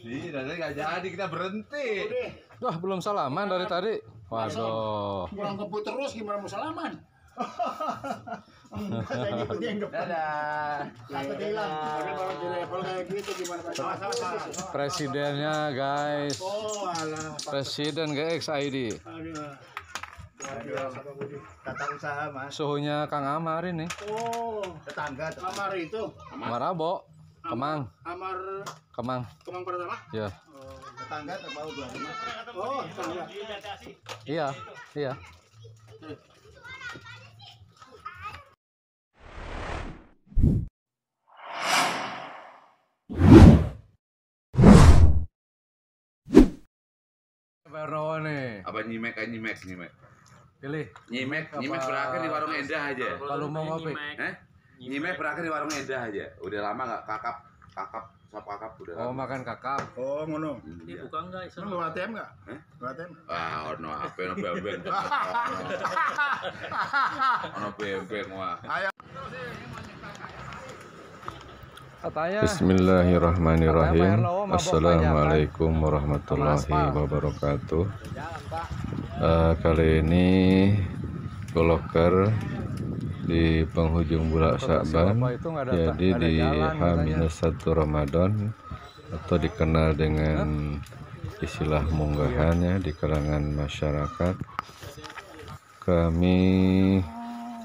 Ih, dari nggak jadi kita berhenti. Wah, belum salaman dari tadi. Waduh. Kurang kebut terus gimana mau salaman? Dadah. Takut hilang. Kalau di level kayak gitu gimana? Presidennya guys. Oh, alah. Presiden GXID. Tata usaha mas. Suhunya Kang Amar ini. Oh, Tetangga. Amar itu. Marabo. Kemang. Amar Kemang. Kemang pertama. Ya. Tetangga terbau 25. Oh, tetangga. Iya. Iya. Perno nih. Apa nyimek. Pilih. Nyimek berakhir di warung Endah aja. Kalau mau ngopi. Nyimek berakhir di warung Endah aja. Udah lama nggak sop kakap udah Oh, lama. makan kakap. Oh, ngono. Iya. Buka enggak iso? Lu bawa ATM enggak? Hah? Bawa ATM? Ah, ono apa ono bemben. Ono bemben wah. Katanya Bismillahirrahmanirrahim. Assalamualaikum warahmatullahi wabarakatuh. Kali ini Goloker di penghujung bulan Sya'ban, jadi di H-1 Ramadan atau dikenal dengan istilah munggahannya di kalangan masyarakat. Kami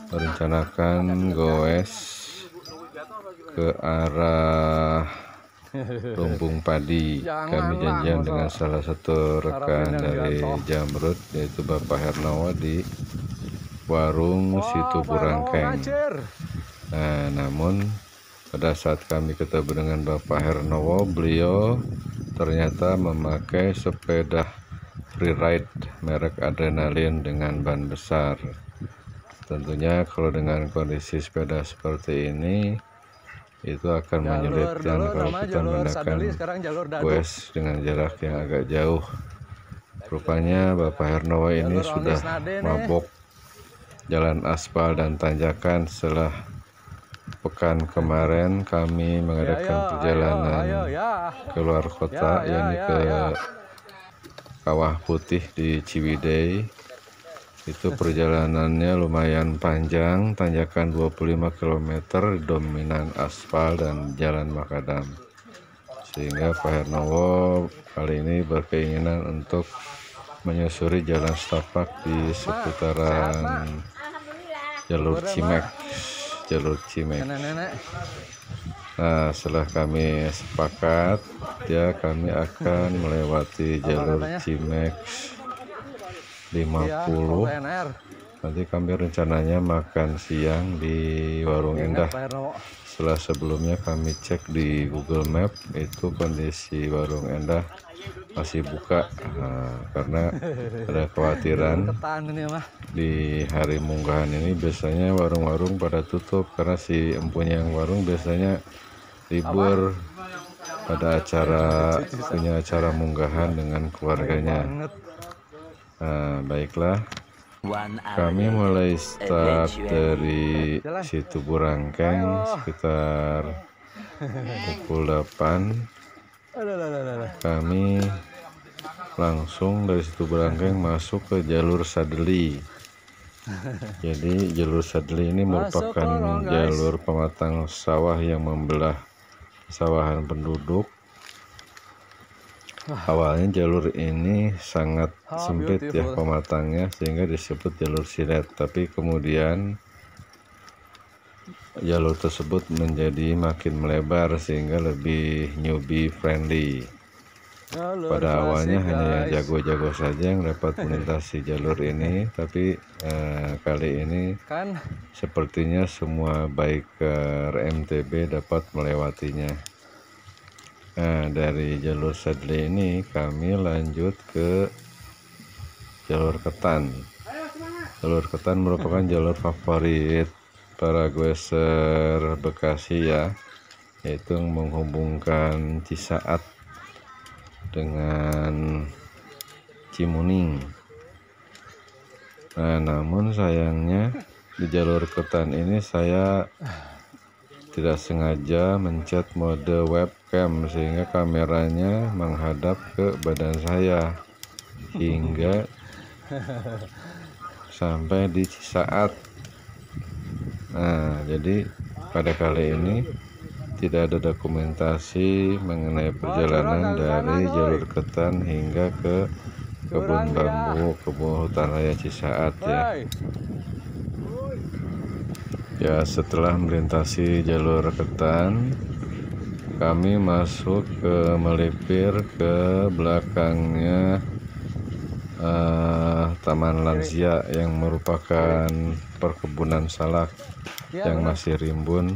merencanakan goes ke arah lumbung padi. Kami janjian dengan salah satu rekan dari Jamrud, yaitu Bapak Hernawa di warung Situ Burangkeng. Nah, namun pada saat kami ketemu dengan Bapak Hernawa, beliau ternyata memakai sepeda freeride merek Adrenalin dengan ban besar. Tentunya kalau dengan kondisi sepeda seperti ini itu akan menyulitkan kalau kita menggunakan goes dengan jarak yang agak jauh. Rupanya Bapak Hernawa ini sudah mabok jalan aspal dan tanjakan. Setelah pekan kemarin kami mengadakan perjalanan keluar kota, yakni ke Kawah Putih di Ciwidey. Itu perjalanannya lumayan panjang, tanjakan 25 km, dominan aspal dan jalan makadam. Sehingga Pak Hernawa kali ini berkeinginan untuk menyusuri jalan setapak di seputaran jalur Cimek. Nah, setelah kami sepakat, ya kami akan melewati jalur Cimek 50. Nanti kami rencananya makan siang di warung Endah. Setelah sebelumnya kami cek di Google Map, itu kondisi warung Endah masih buka. Karena ada kekhawatiran di hari munggahan ini biasanya warung-warung pada tutup, karena si empunya yang warung biasanya libur pada punya acara munggahan dengan keluarganya. Nah, baiklah, kami mulai start dari Situ Burangkeng sekitar pukul 8. Kami langsung dari Situ Burangkeng masuk ke jalur Sadeli. Jadi jalur Sadeli ini merupakan jalur pematang sawah yang membelah sawahan penduduk. Awalnya jalur ini sangat sempit ya pematangnya, sehingga disebut jalur silet. Tapi kemudian jalur tersebut menjadi makin melebar sehingga lebih newbie friendly. Pada awalnya hanya yang jago-jago saja yang dapat melintasi jalur ini, tapi kali ini sepertinya semua biker MTB dapat melewatinya. Nah, dari jalur Sadli ini kami lanjut ke jalur Ketan. Jalur Ketan merupakan jalur favorit para goeser Bekasi ya, yaitu menghubungkan Cisaat dengan Cimuning. Nah, namun sayangnya di jalur Ketan ini saya tidak sengaja mencet mode web cam sehingga kameranya menghadap ke badan saya hingga sampai di Cisaat. Nah, jadi pada kali ini tidak ada dokumentasi mengenai perjalanan dari jalur Ketan hingga ke kebun bambu, kebun hutan raya Cisaat ya. Ya, setelah melintasi jalur Ketan, kami masuk ke melipir ke belakangnya Taman Lansia yang merupakan perkebunan salak yang masih rimbun,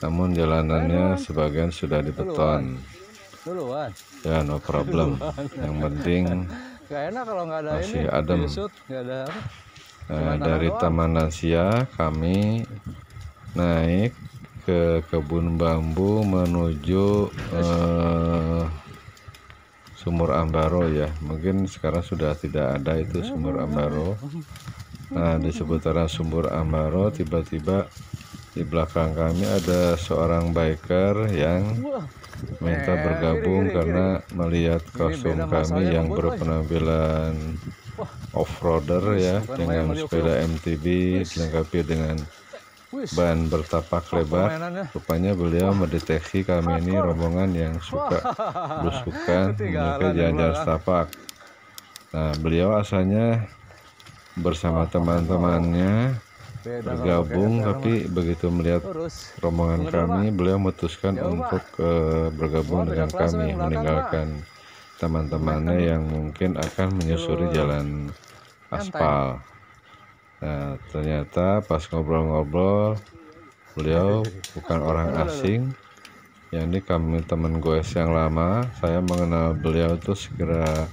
namun jalanannya sebagian sudah dibeton. Ya, no problem, yang penting masih adem. Nah, dari Taman Lansia kami naik ke kebun bambu menuju Sumur Ambaro ya. Mungkin sekarang sudah tidak ada itu Sumur Ambaro. Nah, di seputaran Sumur Ambaro tiba-tiba di belakang kami ada seorang biker yang minta bergabung karena melihat kostum kami yang berpenampilan off-roader ya, dengan sepeda MTB dilengkapi dengan ban bertapak lebar. Rupanya beliau mendeteksi kami ini rombongan yang suka belusukan menuju jalan-jalan setapak. Nah, beliau asalnya bersama teman-temannya bergabung, tapi begitu melihat rombongan kami, beliau memutuskan untuk bergabung dengan kami, meninggalkan teman-temannya yang mungkin akan menyusuri jalan aspal. Nah, ternyata pas ngobrol-ngobrol, beliau bukan orang asing, yakni kami teman goes yang lama. Saya mengenal beliau itu sekira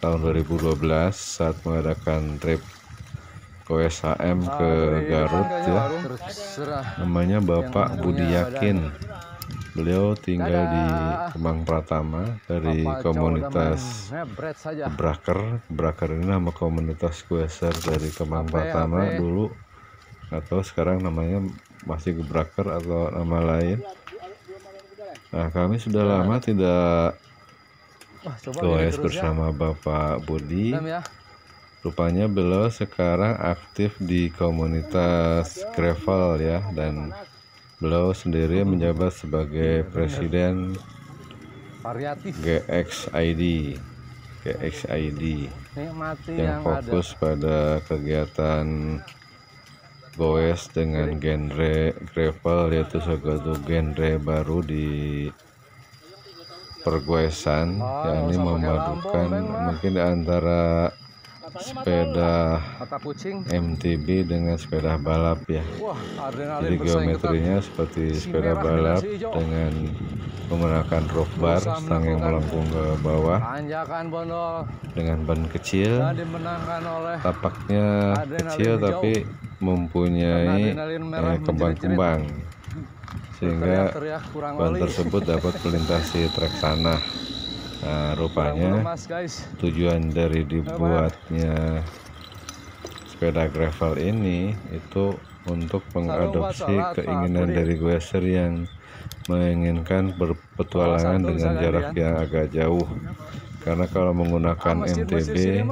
tahun 2012 saat mengadakan trip goes HM ke Garut ya. Namanya Bapak Budi Yakin. Beliau tinggal di Kemang Pratama dari komunitas Braker. Ini nama komunitas goeser dari Kemang Pratama dulu, atau sekarang namanya masih Gebraker atau nama lain. Nah, kami sudah lama tidak goes bersama Bapak Budi. Rupanya beliau sekarang aktif di komunitas gravel ya, dan beliau sendiri menjabat sebagai presiden GXID yang fokus pada kegiatan goes dengan genre gravel, yaitu suatu genre baru di pergoesan, yakni memadukan mungkin antara sepeda MTB dengan sepeda balap ya. Jadi geometrinya seperti sepeda balap dengan menggunakan rock bar, stang yang melengkung ke bawah dengan ban kecil. Tapaknya kecil tapi mempunyai kembang-kembang, sehingga ban tersebut dapat melintasi trek tanah. Nah, rupanya tujuan dari dibuatnya sepeda gravel ini itu untuk mengadopsi keinginan dari goeser yang menginginkan berpetualangan dengan jarak yang agak jauh. Karena kalau menggunakan MTB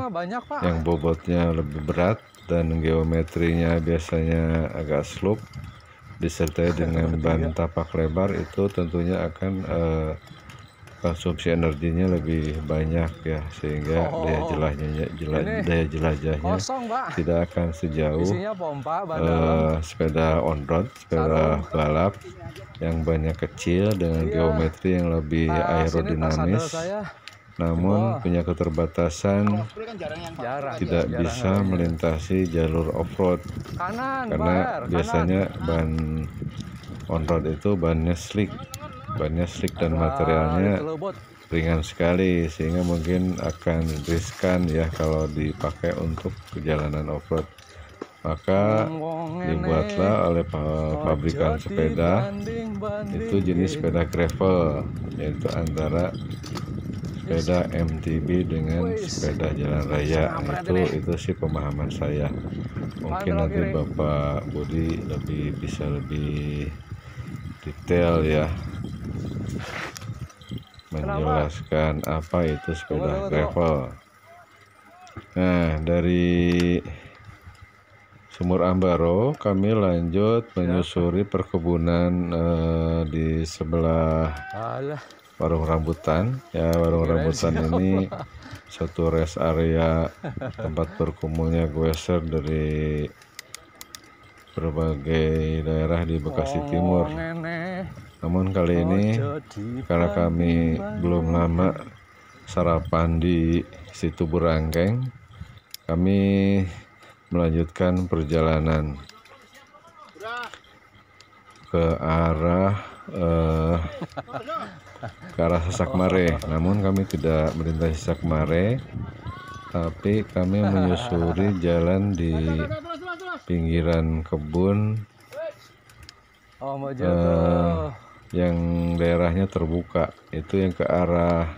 yang bobotnya lebih berat dan geometrinya biasanya agak slope disertai dengan ban tapak lebar, itu tentunya akan konsumsi energinya lebih banyak ya, sehingga daya jelajahnya tidak akan sejauh sepeda on road, sepeda balap yang banyak kecil dengan geometri yang lebih aerodinamis, namun punya keterbatasan tidak bisa melintasi jalur off-road karena biasanya ban on road itu bannya slick dan materialnya ringan sekali, sehingga mungkin akan riskan ya kalau dipakai untuk perjalanan off-road. Maka dibuatlah oleh pabrikan sepeda itu jenis sepeda gravel, yaitu antara sepeda MTB dengan sepeda jalan raya. Itu sih pemahaman saya. Mungkin nanti Bapak Budi bisa lebih detail ya. menjelaskan apa itu sepeda gravel. Nah, dari Sumur Ambaro kami lanjut menyusuri perkebunan di sebelah warung rambutan. Ya, warung rambutan ini satu rest area tempat berkumpulnya goeser dari berbagai daerah di Bekasi Timur. Namun kali ini karena kami belum lama sarapan di situ Burangkeng, kami melanjutkan perjalanan ke arah Sesakmare. Namun kami tidak melintasi Sesakmare, tapi kami menyusuri jalan di pinggiran kebun yang daerahnya terbuka, itu yang ke arah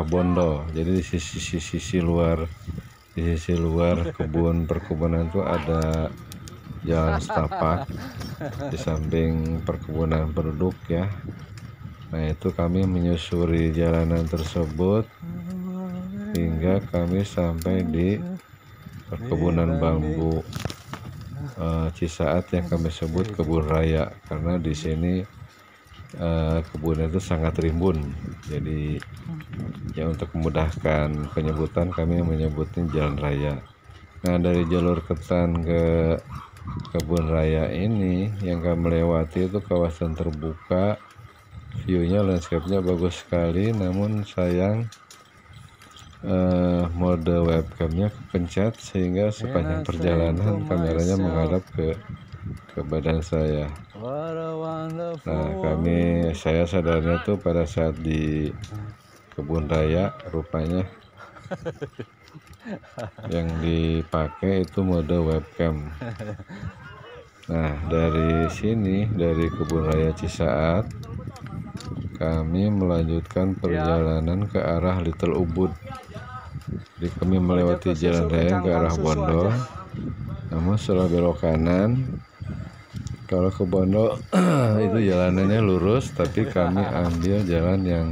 Bondo. Jadi di sisi luar kebun perkebunan itu ada jalan setapak di samping perkebunan penduduk ya. Nah, itu kami menyusuri jalanan tersebut hingga kami sampai di perkebunan bambu Cisaat yang kami sebut kebun raya, karena di sini kebunnya itu sangat rimbun. Jadi ya, untuk memudahkan penyebutan kami menyebutnya jalan raya. Nah, dari jalur Ketan ke kebun raya ini yang kami lewati itu kawasan terbuka, view-nya, landscape-nya bagus sekali. Namun sayang mode webcamnya kepencet sehingga sepanjang perjalanan kameranya menghadap ke badan saya. Nah, saya sadarnya tuh pada saat di kebun raya, rupanya yang dipakai itu mode webcam. Nah, dari sini, dari kebun raya Cisaat, kami melanjutkan perjalanan ke arah Little Ubud. Jadi kami melewati jalan raya ke arah Bondo. Namun setelah belok kanan, kalau ke Bondo itu jalanannya lurus, tapi kami ambil jalan yang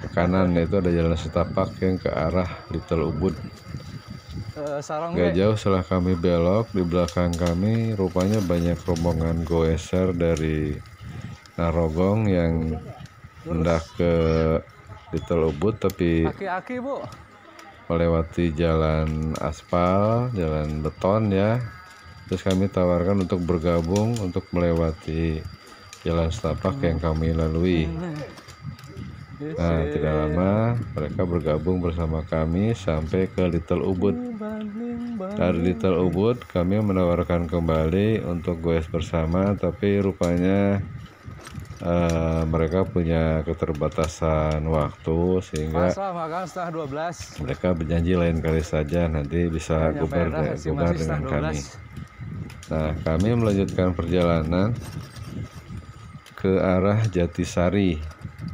ke kanan, yaitu ada jalan setapak yang ke arah Little Ubud. Gak jauh setelah kami belok, di belakang kami rupanya banyak rombongan goeser dari Narogong yang hendak ke Little Ubud, tapi melewati jalan aspal, jalan beton ya. Terus kami tawarkan untuk bergabung untuk melewati jalan setapak yang kami lalui. Nah, tidak lama mereka bergabung bersama kami sampai ke Little Ubud. Dari Little Ubud kami menawarkan kembali untuk goes bersama, tapi rupanya mereka punya keterbatasan waktu sehingga mereka berjanji lain kali saja nanti bisa gobar dengan kami. Nah, kami melanjutkan perjalanan ke arah Jatisari.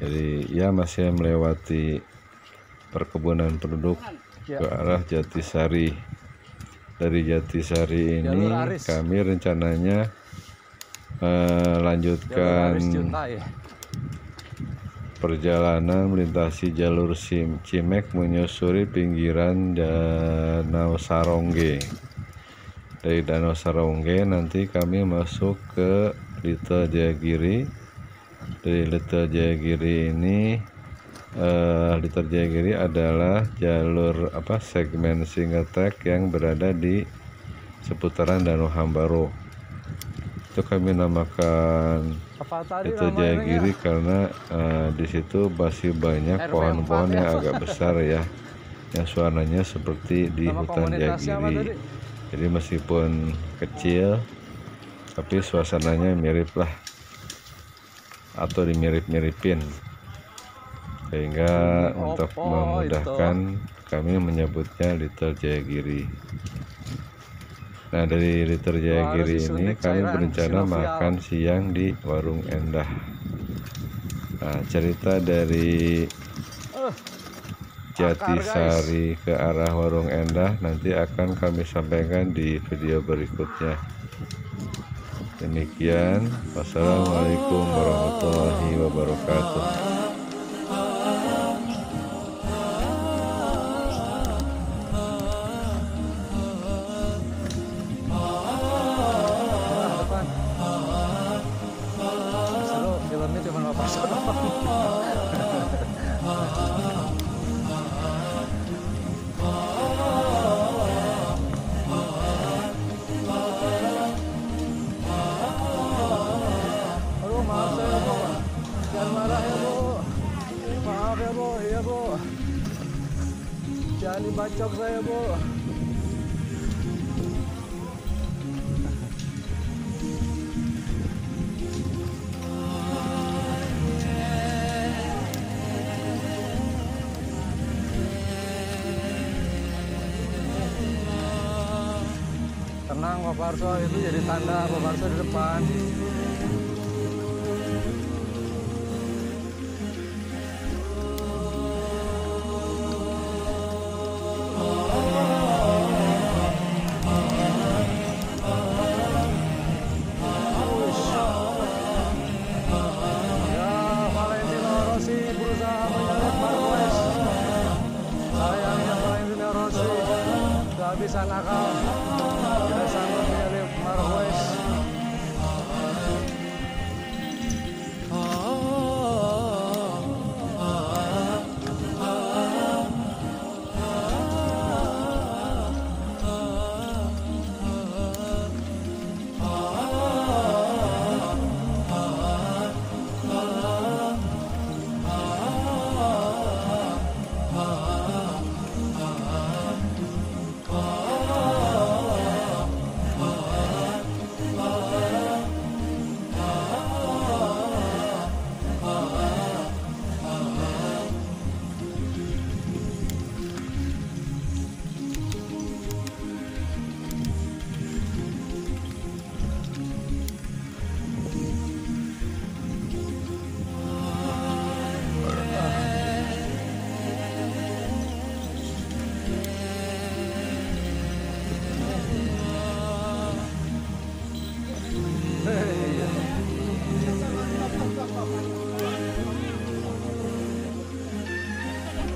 Jadi ya, masih melewati perkebunan penduduk ke arah Jatisari. Dari Jatisari ini kami rencananya lanjutkan perjalanan melintasi jalur Cimek menyusuri pinggiran Danau Sarongge. Dari Danau Sarongge nanti kami masuk ke Little Jayagiri. Dari Little Jayagiri ini Little Jayagiri adalah jalur segmen single track yang berada di seputaran Danau Hambaro. Itu kami namakan Little Jayagiri karena di situ masih banyak pohon-pohon yang agak besar ya, yang suaranya seperti di hutan Jayagiri. Jadi meskipun kecil, tapi suasananya mirip lah, atau dimirip-miripin, sehingga untuk memudahkan kami menyebutnya Little Jayagiri. Nah, dari Little Jayagiri ini kami berencana makan siang di Warung Endah. Nah, cerita dari Jatisari ke arah Warung Endah nanti akan kami sampaikan di video berikutnya. Demikian, wassalamualaikum warahmatullahi wabarakatuh. Aduh, maaf saya Bu, jangan marah ya Bu, maaf ya Bu, iya Bu, jangan dibacok saya Bu. Tenang Pak Parso, itu jadi tanda Pak Parso di depan. Ya, Valentino Rossi berusaha menyalip Marquez. Sayangnya Valentino Rossi kehabisan akal, tidak sanggup menyalip Marquez.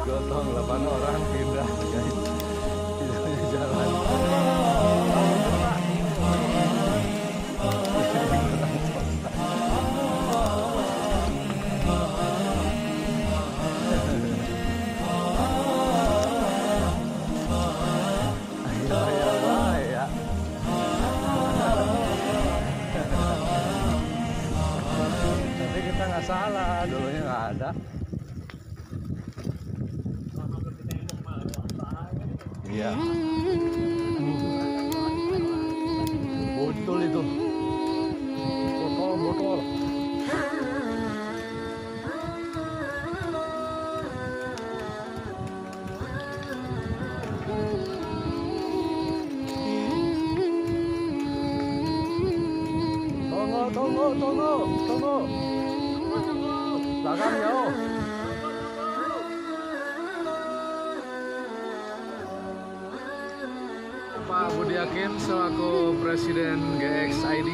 Gotong 8 orang pindah guys, pindah jalan. Ya. Tapi kita nggak salah, dulunya nggak ada. Iya. Botol itu. Botol. Tunggu. Belakang jauh. Pak Budi Hakim selaku Presiden GXID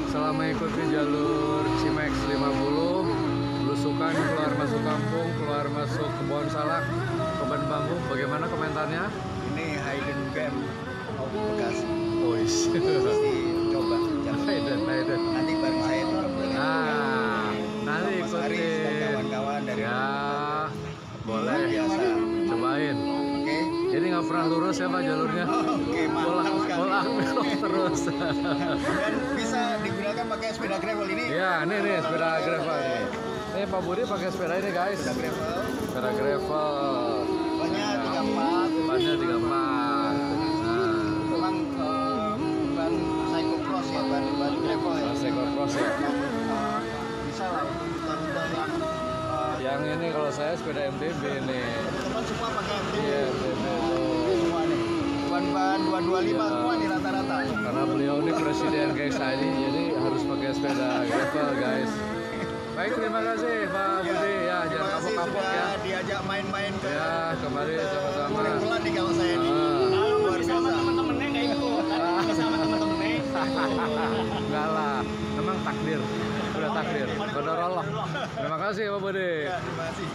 setelah mengikuti jalur Cimex 50, belusukan keluar masuk kampung, keluar masuk kebun salak, kebun bambu, bagaimana komentarnya? Ini hidden gem Bekasi. Ois. Pasti coba. Hidden. Nanti bareng saya juga boleh. Nanti Mas Aris dan ikutin. kawan-kawan dari Ya, boleh. luar biasa. Cobain. Oke. Jadi nggak pernah lurus ya Pak jalurnya? Oke, mantap sekali. Bola belok terus. Dan bisa digunakan pakai sepeda gravel ini. Ya, nih sepeda gravel nih. Nih Pak Budi pakai sepeda ini guys. Sepeda gravel. Sepeda gravel. Bannya 34. Bannya 34. Nah, Memang ban cyclocross ya, ban gravel ya. Cyclocross ya. Bisa lah untuk rute-rute Yang ini kalau saya sepeda MTB nih. teman-teman semua pakai MTB. Iya, MTB tuh. Semua nih. Ban 225 semua nih rata-rata. Karena beliau ini presiden GXID, jadi harus pakai sepeda gravel guys. Baik, terima kasih Pak Budi ya, Terima jangan kasih kapok-kapok sudah ya. diajak main-main ke Ya, kembali sama-sama. pelan nih kalau saya nih. Ah. Luar biasa. temen-temennya nggak ikut, sama temen-temennya. Enggak lah, memang takdir. Udah takdir. Benar Allah. Terima kasih Pak Budi. Ya, terima kasih.